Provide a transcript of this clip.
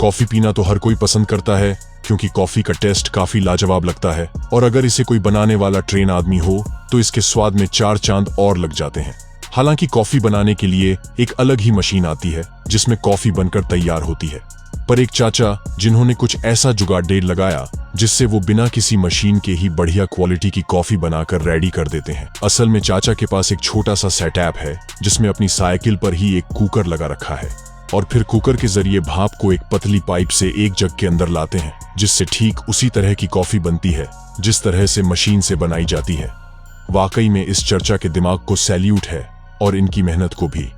Coffee पीना तो हर कोई पसंद करता है क्योंकि कॉफी का टेस्ट काफी लाजवाब लगता है, और अगर इसे कोई बनाने वाला ट्रेन आदमी हो तो इसके स्वाद में 4 चांद और लग जाते हैं। हालांकि कॉफी बनाने के लिए एक अलग ही मशीन आती है जिसमें कॉफी बनकर तैयार होती है, पर एक चाचा जिन्होंने कुछ ऐसा जुगाड़ लगाया जिससे वो बिना किसी मशीन के ही बढ़िया क्वालिटी की कॉफी बनाकर रेडी कर देते हैं। असल में चाचा के पास एक छोटा सा सेटअप है जिसमें अपनी साइकिल पर ही एक कुकर लगा रखा है, और फिर कुकर के जरिए भाप को एक पतली पाइप से एक जग के अंदर लाते हैं, जिससे ठीक उसी तरह की कॉफी बनती है जिस तरह से मशीन से बनाई जाती है। वाकई में इस चर्चा के दिमाग को सैल्यूट है और इनकी मेहनत को भी।